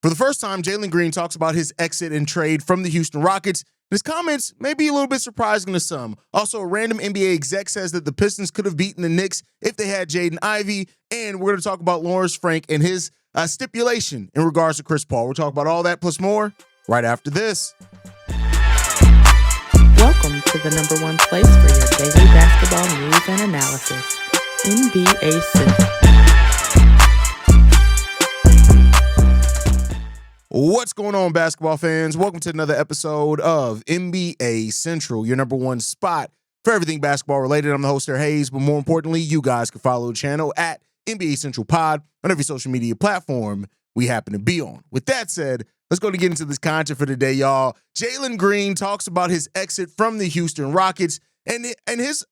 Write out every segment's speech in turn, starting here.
For the first time, Jalen Green talks about his exit and trade from the Houston Rockets. His comments may be a little bit surprising to some. Also, a random NBA exec says that the Pistons could have beaten the Knicks if they had Jaden Ivey. And we're going to talk about Lawrence Frank and his stipulation in regards to Chris Paul. We'll talk about all that plus more right after this. Welcome to the number one place for your daily basketball news and analysis, NBA Central. What's going on, basketball fans? Welcome to another episode of NBA Central, your number one spot for everything basketball related. I'm the host, Hayes, but more importantly, you guys can follow the channel at NBA Central Pod on every social media platform we happen to be on. With that said, let's go to get into this content for today, y'all. Jalen Green talks about his exit from the Houston Rockets, and his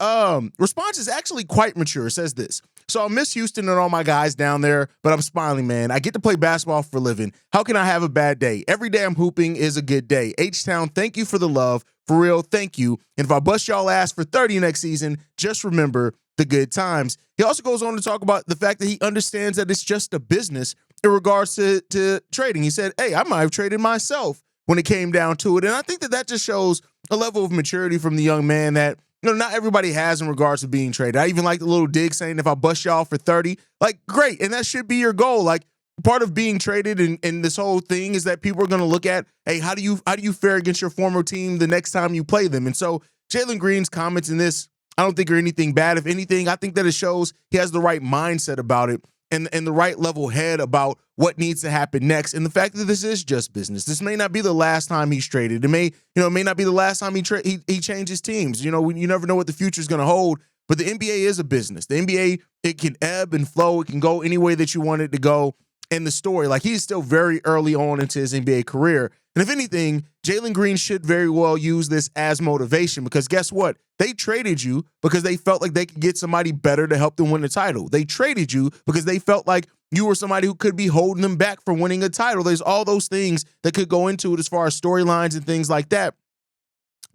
response is actually quite mature. It says this: "So I miss Houston and all my guys down there, but I'm smiling, man. I get to play basketball for a living. How can I have a bad day? Every day I'm hooping is a good day. H-Town, thank you for the love. For real, thank you. And if I bust y'all ass for 30 next season, just remember the good times." He also goes on to talk about the fact that he understands that it's just a business in regards to trading. He said, hey, I might have traded myself when it came down to it. And I think that just shows a level of maturity from the young man that, you know, not everybody has in regards to being traded. I even like the little dig saying, if I bust y'all for 30, like, great. And that should be your goal. Like, part of being traded and this whole thing is that people are going to look at, hey, how do you fare against your former team the next time you play them? And so Jalen Green's comments in this, I don't think are anything bad. If anything, I think that it shows he has the right mindset about it and the right level head about what needs to happen next. And the fact that this is just business. This may not be the last time he's traded. It may not be the last time he changes teams. You know, you never know what the future is going to hold. But the NBA is a business. The NBA, it can ebb and flow. It can go any way that you want it to go. And the story, like, he's still very early on into his NBA career. And if anything, Jalen Green should very well use this as motivation, because guess what? They traded you because they felt like they could get somebody better to help them win the title. They traded you because they felt like you were somebody who could be holding them back from winning a title. There's all those things that could go into it as far as storylines and things like that.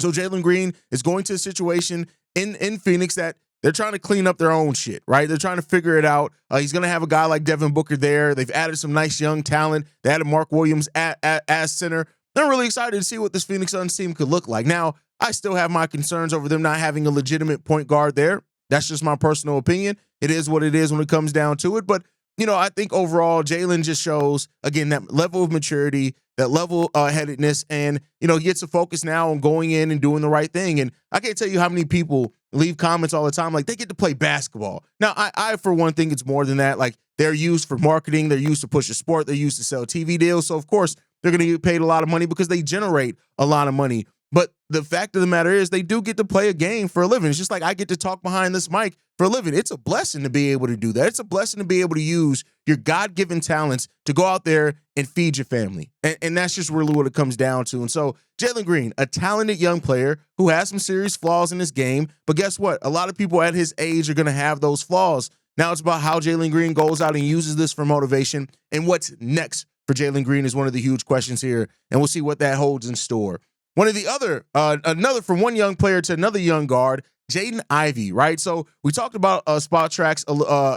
So Jalen Green is going to a situation in Phoenix that they're trying to clean up their own shit, right? They're trying to figure it out. He's going to have a guy like Devin Booker there. They've added some nice young talent. They added Mark Williams as center. I'm really excited to see what this Phoenix Suns team could look like. Now, I still have my concerns over them not having a legitimate point guard there. That's just my personal opinion. It is what it is when it comes down to it. But, you know, I think overall, Jalen just shows, again, that level of maturity, that level headedness, and, you know, he gets a focus now on going in and doing the right thing. And I can't tell you how many people leave comments all the time like they get to play basketball. Now, I for one, think it's more than that. Like, they're used for marketing. They're used to push a sport. They're used to sell TV deals. So, of course, they're going to get paid a lot of money because they generate a lot of money. But the fact of the matter is they do get to play a game for a living. It's just like I get to talk behind this mic for a living. It's a blessing to be able to do that. It's a blessing to be able to use your God-given talents to go out there and feed your family. And that's just really what it comes down to. And so Jalen Green, a talented young player who has some serious flaws in his game. But guess what? A lot of people at his age are going to have those flaws. Now it's about how Jalen Green goes out and uses this for motivation. And what's next for Jalen Green is one of the huge questions here. And we'll see what that holds in store. One of the other, another from one young player to another young guard, Jaden Ivey, right? So we talked about Spot Track's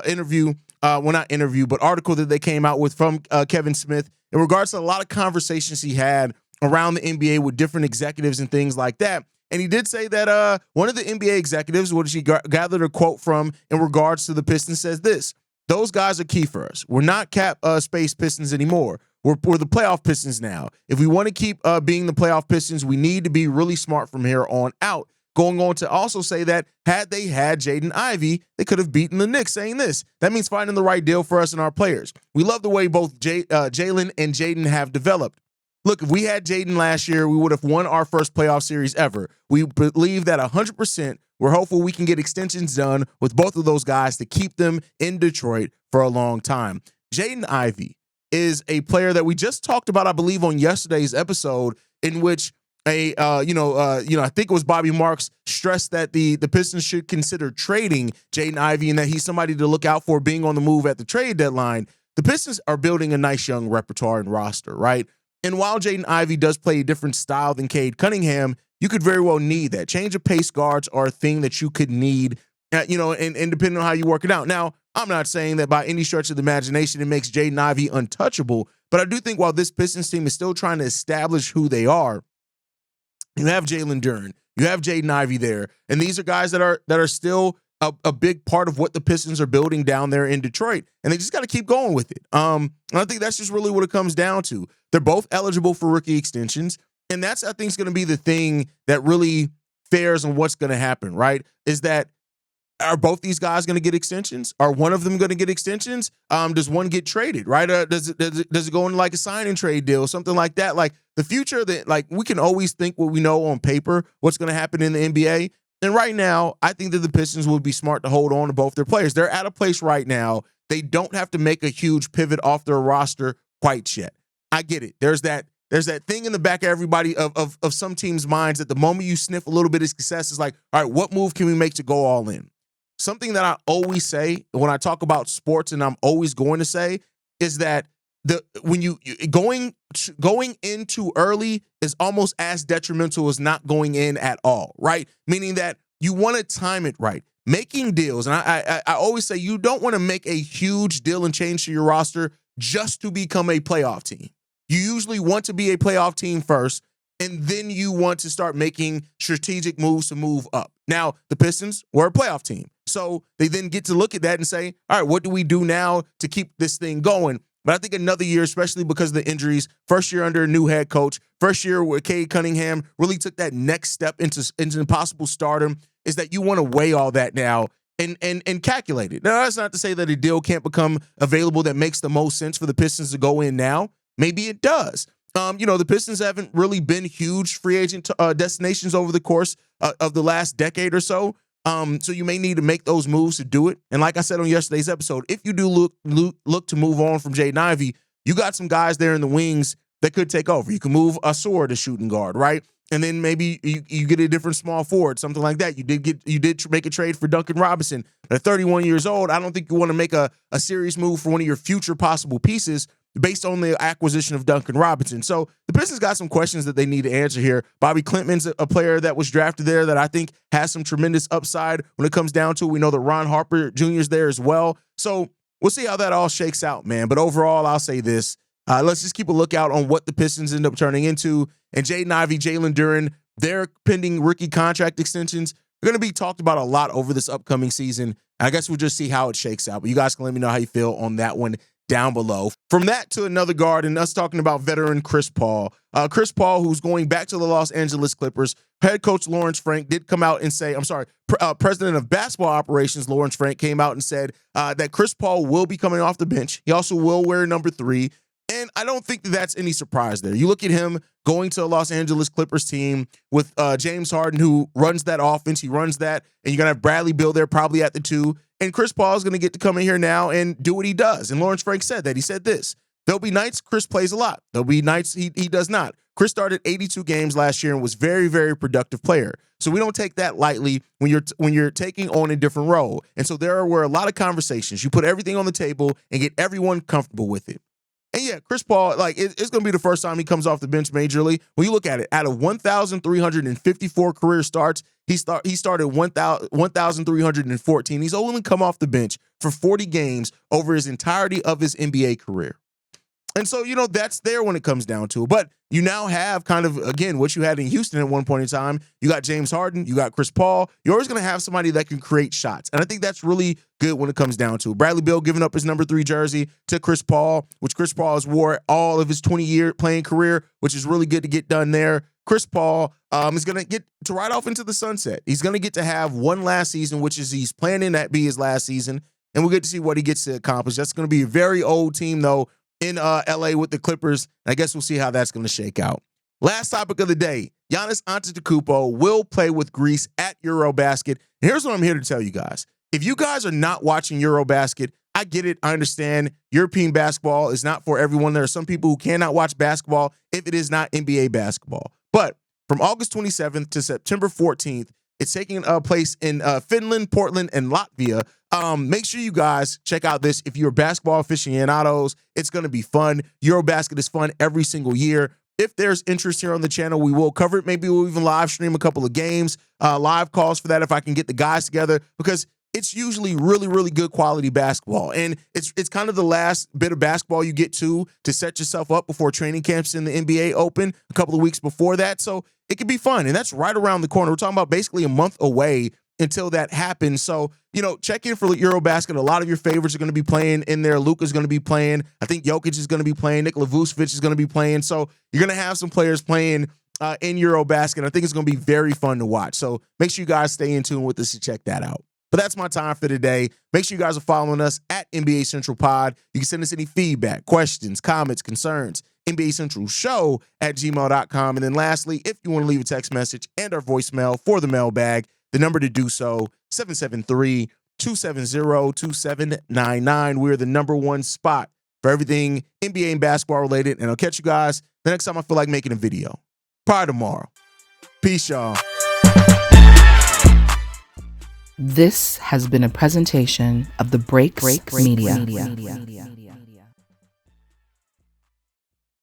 interview, well, not interview, but article that they came out with from Kevin Smith in regards to a lot of conversations he had around the NBA with different executives and things like that. And he did say that one of the NBA executives, which he gathered a quote from in regards to the Pistons, says this: "Those guys are key for us. We're not cap space Pistons anymore. We're the playoff Pistons now. If we want to keep being the playoff Pistons, we need to be really smart from here on out." Going on to also say that had they had Jaden Ivey, they could have beaten the Knicks, saying this: "That means finding the right deal for us and our players. We love the way both Jalen and Jaden have developed. Look, if we had Jaden last year, we would have won our first playoff series ever. We believe that 100%. We're hopeful we can get extensions done with both of those guys to keep them in Detroit for a long time." Jaden Ivey is a player that we just talked about, I believe, on yesterday's episode, in which I think it was Bobby Marks stressed that the Pistons should consider trading Jaden Ivey and that he's somebody to look out for being on the move at the trade deadline. The Pistons are building a nice young repertoire and roster, right? And while Jaden Ivey does play a different style than Cade Cunningham, you could very well need that. Change of pace guards are a thing that you could need, and depending on how you work it out. Now, I'm not saying that by any stretch of the imagination it makes Jaden Ivey untouchable, But I do think while this Pistons team is still trying to establish who they are, you have Jalen Duren, you have Jaden Ivey there, and these are guys that are still a big part of what the Pistons are building down there in Detroit, and they just got to keep going with it. And I think that's just really what it comes down to. They're both eligible for rookie extensions, and that's, I think, is going to be the thing that really fares on what's going to happen, right? Is that, are both these guys going to get extensions? Are one of them going to get extensions? Does one get traded, right? Does it go into like a sign and trade deal, something like that? Like the future, that like we can always think what we know on paper, what's going to happen in the NBA. And right now, I think that the Pistons would be smart to hold on to both their players. They're at a place right now, they don't have to make a huge pivot off their roster quite yet. I get it. There's that thing in the back of everybody of some teams' minds that the moment you sniff a little bit of success is like, all right, what move can we make to go all in? Something that I always say when I talk about sports, and I'm always going to say, is that when you going in too early is almost as detrimental as not going in at all, right? Meaning that you want to time it right. Making deals, and I always say you don't want to make a huge deal and change to your roster just to become a playoff team. You usually want to be a playoff team first, and then you want to start making strategic moves to move up. Now, the Pistons were a playoff team, so they then get to look at that and say, all right, what do we do now to keep this thing going? But I think another year, especially because of the injuries, first year under a new head coach, first year where Cade Cunningham really took that next step into possible stardom, is that you want to weigh all that now and calculate it. Now, that's not to say that a deal can't become available that makes the most sense for the Pistons to go in now. Maybe it does. The Pistons haven't really been huge free agent destinations over the course of the last decade or so. So you may need to make those moves to do it. And like I said on yesterday's episode, if you do look to move on from Jaden Ivey, you got some guys there in the wings that could take over. You can move a sword to shooting guard, right? And then maybe you get a different small forward, something like that. You did make a trade for Duncan Robinson. At 31 years old, I don't think you want to make a serious move for one of your future possible pieces based on the acquisition of Duncan Robinson. So the Pistons got some questions that they need to answer here. Bobby Klintman's a player that was drafted there that I think has some tremendous upside when it comes down to it. We know that Ron Harper Jr. is there as well. So we'll see how that all shakes out, man. But overall, I'll say this. Let's just keep a lookout on what the Pistons end up turning into. And Jaden Ivey, Jalen Duren, their pending rookie contract extensions are going to be talked about a lot over this upcoming season. I guess we'll just see how it shakes out. But you guys can let me know how you feel on that one down below. From that to another guard, and us talking about veteran Chris Paul. Chris Paul, who's going back to the Los Angeles Clippers. Head coach Lawrence Frank did come out and say, president of basketball operations Lawrence Frank came out and said that Chris Paul will be coming off the bench. He also will wear number 3. And I don't think that that's any surprise there. You look at him going to a Los Angeles Clippers team with James Harden, who runs that offense. He runs that. And you're going to have Bradley Beal there probably at the 2. And Chris Paul is going to get to come in here now and do what he does. And Lawrence Frank said that. He said this. There'll be nights Chris plays a lot. There'll be nights he does not. Chris started 82 games last year and was very, very productive player. So we don't take that lightly when you're taking on a different role. And so there were a lot of conversations. You put everything on the table and get everyone comfortable with it. And yeah, Chris Paul, it's going to be the first time he comes off the bench majorly. When you look at it, out of 1,354 career starts, he started 1,314. He's only come off the bench for 40 games over his entirety of his NBA career. And so, that's there when it comes down to it. But you now have kind of, again, what you had in Houston at one point in time. You got James Harden. You got Chris Paul. You're always going to have somebody that can create shots. And I think that's really good when it comes down to it. Bradley Beal giving up his number 3 jersey to Chris Paul, which Chris Paul has wore all of his 20-year playing career, which is really good to get done there. Chris Paul is going to get to ride off into the sunset. He's going to get to have one last season, which is he's planning that be his last season. And we'll get to see what he gets to accomplish. That's going to be a very old team, though, in LA with the Clippers. I guess we'll see how that's going to shake out. Last topic of the day, Giannis Antetokounmpo will play with Greece at EuroBasket. And here's what I'm here to tell you guys. If you guys are not watching EuroBasket, I get it. I understand European basketball is not for everyone. There are some people who cannot watch basketball if it is not NBA basketball. But from August 27th to September 14th, it's taking place in Finland, Portland, and Latvia. Make sure you guys check out this. If you're basketball aficionados, it's going to be fun. EuroBasket is fun every single year. If there's interest here on the channel, we will cover it. Maybe we'll even live stream a couple of games, live calls for that if I can get the guys together, because it's usually really, really good quality basketball. And it's kind of the last bit of basketball you get to set yourself up before training camps in the NBA open a couple of weeks before that. So it could be fun. And that's right around the corner. We're talking about basically a month away until that happens. So, check in for EuroBasket. A lot of your favorites are going to be playing in there. Luka's going to be playing. I think Jokic is going to be playing. Nikola Vucevic is going to be playing. So you're going to have some players playing in EuroBasket. I think it's going to be very fun to watch. So make sure you guys stay in tune with us to check that out. But that's my time for today. Make sure you guys are following us at NBA Central Pod. You can send us any feedback, questions, comments, concerns, NBA Central Show at gmail.com. And then lastly, if you want to leave a text message and our voicemail for the mailbag, the number to do so, 773-270-2799. We're the number one spot for everything NBA and basketball related. And I'll catch you guys the next time I feel like making a video. Probably tomorrow. Peace, y'all. This has been a presentation of the Breaks Media.